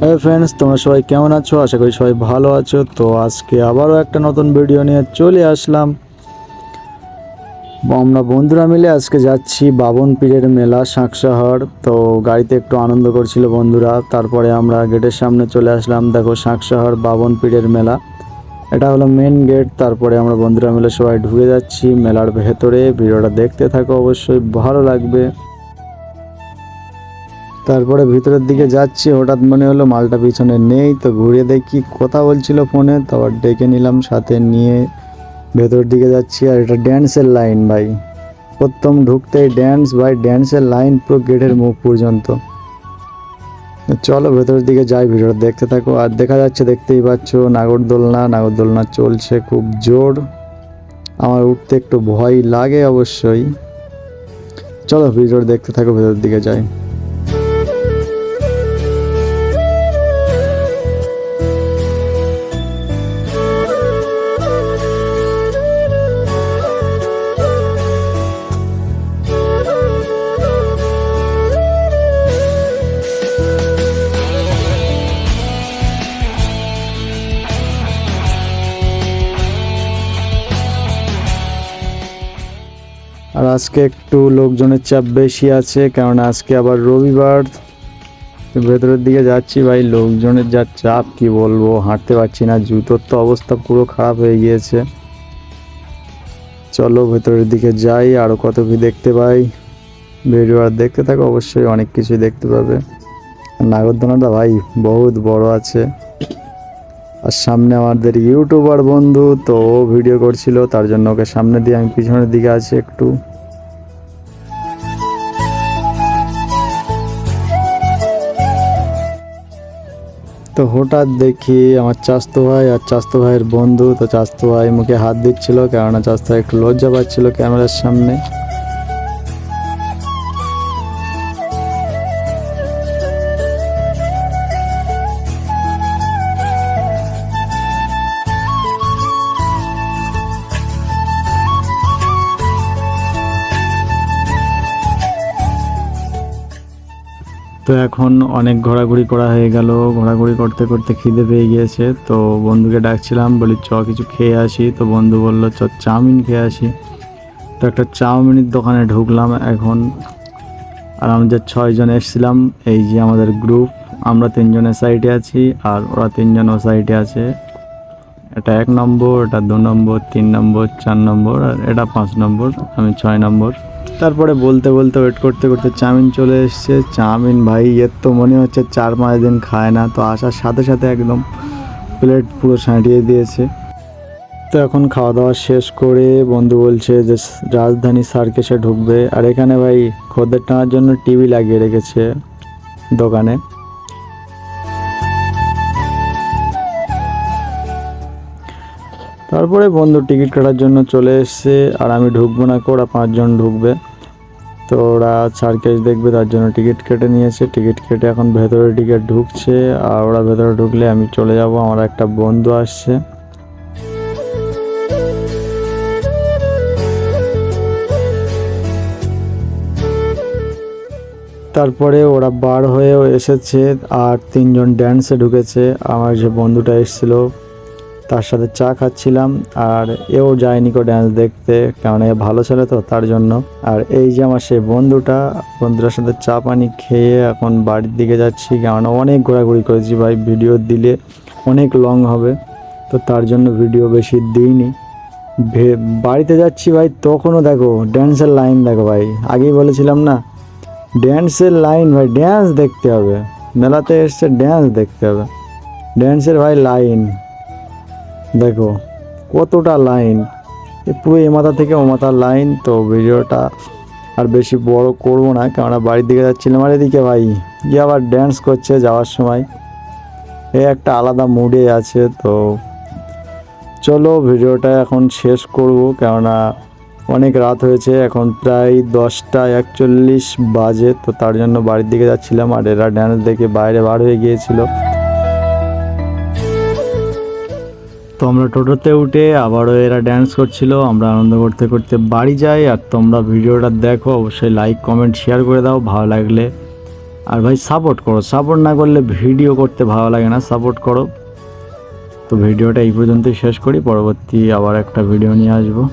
Hello friends, তোমরা সবাই কেমন আছো? আশা করি সবাই ভালো আছো। তো আজকে আবারও একটা নতুন ভিডিও নিয়ে চলে আসলাম। আমরা বন্ধুরা মিলে আজকে যাচ্ছি বাবন পীরের মেলা শাঁকশাহর। তো গাড়িতে একটু আনন্দ করছিল বন্ধুরা। তারপরে আমরা গেটের সামনে চলে আসলাম। দেখো শাঁকশাহর বাবন পীরের মেলা, এটা হলো মেন গেট। তারপরে আমরা বন্ধুরা মিলে সবাই ঢুকে যাচ্ছি মেলার ভেতরে। ভিডিওটা দেখতে থাকো, অবশ্যই ভালো লাগবে। তারপরে ভিতরের দিকে যাচ্ছি, হঠাৎ মনে হলো মালটা পিছনে নেই, তো ঘুরে দেখি কথা বলছিল ফোনে, তো আবার ডেকে নিলাম সাথে নিয়ে ভেতরের দিকে যাচ্ছি। আর এটা ড্যান্সের লাইন ভাই, প্রথম ঢুকতেই ড্যান্স ভাই, ড্যান্সের লাইন পুরো গেটের মুখ পর্যন্ত। চলো ভেতরের দিকে যাই, ভিডিওটা দেখতে থাকো। আর দেখা যাচ্ছে, দেখতেই পাচ্ছ নাগরদোলনা চলছে খুব জোর। আমার উঠতে একটু ভয় লাগে অবশ্যই। চলো ভিডিওটা দেখতে থাকো, ভেতরের দিকে যাই। আর আজকে একটু লোকজনের চাপ বেশি আছে, কারণ আজকে আবার রবিবার। ভেতরের দিকে যাচ্ছি ভাই, লোকজনের যা চাপ কি বলবো, হাঁটতে পারছি না, জুতোর তো অবস্থা পুরো খারাপ হয়ে গিয়েছে। চলো ভেতরের দিকে যাই, আরও কত কি দেখতে পাই। ভিডিও আর দেখতে থাকো, অবশ্যই অনেক কিছুই দেখতে পাবে। নাগরদোলনাটা ভাই বহুত বড় আছে। আর সামনে আমাদের ইউটিউবার বন্ধু, তো ও ভিডিও করছিল, তার জন্য ওকে সামনে দিয়ে আমি পিছনের দিকে আছি একটু। তো হঠাৎ দেখি আমার চাস্তো ভাই আর চাস্তো ভাইয়ের বন্ধু, তো চাস্তো ভাই মুখে হাত দিচ্ছিল, কেননা চাস্তো ভাই একটু লজ্জা পাচ্ছিল ক্যামেরার সামনে। তো এখন অনেক ঘোরাঘুরি করা হয়ে গেল, ঘোরাঘুরি করতে করতে খিদে পেয়ে গিয়েছে। তো বন্ধুকে ডাকছিলাম, বলি চ কিছু খেয়ে আসি। তো বন্ধু বললো চ চাউমিন খেয়ে আসি। তো একটা চাউমিনের দোকানে ঢুকলাম এখন। আর আমরা 6 জন এসেছিলাম, এই যে আমাদের গ্রুপ, আমরা 3 জনের সাইডে আছি আর ওরা 3 জন ও সাইডে আছে। এটা 1 নম্বর, এটা 2 নম্বর, 3 নম্বর, 4 নম্বর, আর এটা 5 নম্বর, আমি 6 নম্বর। তারপরে বলতে বলতে ওয়েট করতে করতে চাউমিন চলে এসছে। চাউমিন ভাই এর তো মনে হচ্ছে 4-5 দিন খায় না, তো আসার সাথে সাথে একদম প্লেট পুরো সাঁটিয়ে দিয়েছে। তো এখন খাওয়া দাওয়া শেষ করে বন্ধু বলছে যে রাজধানী সার্কাসে ঢুকবে। আর এখানে ভাই খদ্দের টানার জন্য টিভি লাগিয়ে রেখেছে দোকানে। তারপরে বন্ধু টিকিট কাটার জন্য চলে এসছে, আর আমি ঢুকবো না, ওরা 5 জন ঢুকবে। তো ওরা সার্কাস দেখবে, তার জন্য টিকিট কেটে নিয়েছে। টিকিট কেটে এখন ভেতরের দিকে ঢুকছে। আর ওরা ভেতরে ঢুকলে আমি চলে যাব, আমার একটা বন্ধু আসছে। তারপরে ওরা বার হয়েও এসেছে, আর 3 জন ড্যান্সে ঢুকেছে। আমার যে বন্ধুটা এসেছিল তার সাথে চা খাচ্ছিলাম, আর এও যায়নি কো ড্যান্স দেখতে, কারণ এ ভালো ছেলে তো তার জন্য। আর এই যে আমার সেই বন্ধুটার সাথে চা পানি খেয়ে এখন বাড়ির দিকে যাচ্ছি, কারণ অনেক ঘোরাঘুরি করেছি ভাই, ভিডিও দিলে অনেক লং হবে, তো তার জন্য ভিডিও বেশি দিইনি। বাড়িতে যাচ্ছি ভাই, তখনও দেখো ড্যান্সের লাইন, দেখো ভাই আগেই বলেছিলাম না, ড্যান্সের লাইন ভাই, ড্যান্স দেখতে হবে। মেলাতে এসছে ড্যান্স দেখতে হবে, ড্যান্সের ভাই লাইন দেখো কতটা লাইন, পুরো এ মাথা থেকে ও মাথার লাইন। তো ভিডিওটা আর বেশি বড় করব না, কারণ বাড়ির দিকে যাচ্ছিলাম। আর এদিকে ভাই আবার ড্যান্স করছে যাওয়ার সময়, এ একটা আলাদা মুডে আছে। তো চলো ভিডিওটা এখন শেষ করব, কেননা অনেক রাত হয়েছে, এখন প্রায় 10টা 41 বাজে। তো তার জন্য বাড়ির দিকে যাচ্ছিলাম, আর এরা ড্যান্স দেখে বাইরে বার হয়ে গিয়েছিল। তো আমরা টোটোতে উঠে আবারও এরা ড্যান্স করছিল, আমরা আনন্দ করতে করতে বাড়ি যাই। আর তোমরা ভিডিওটা দেখো, অবশ্যই লাইক কমেন্ট শেয়ার করে দাও ভালো লাগলে। আর ভাই সাপোর্ট করো, সাপোর্ট না করলে ভিডিও করতে ভালো লাগে না, সাপোর্ট করো। তো ভিডিওটা এই পর্যন্তই শেষ করি, পরবর্তী আবার একটা ভিডিও নিয়ে আসবো।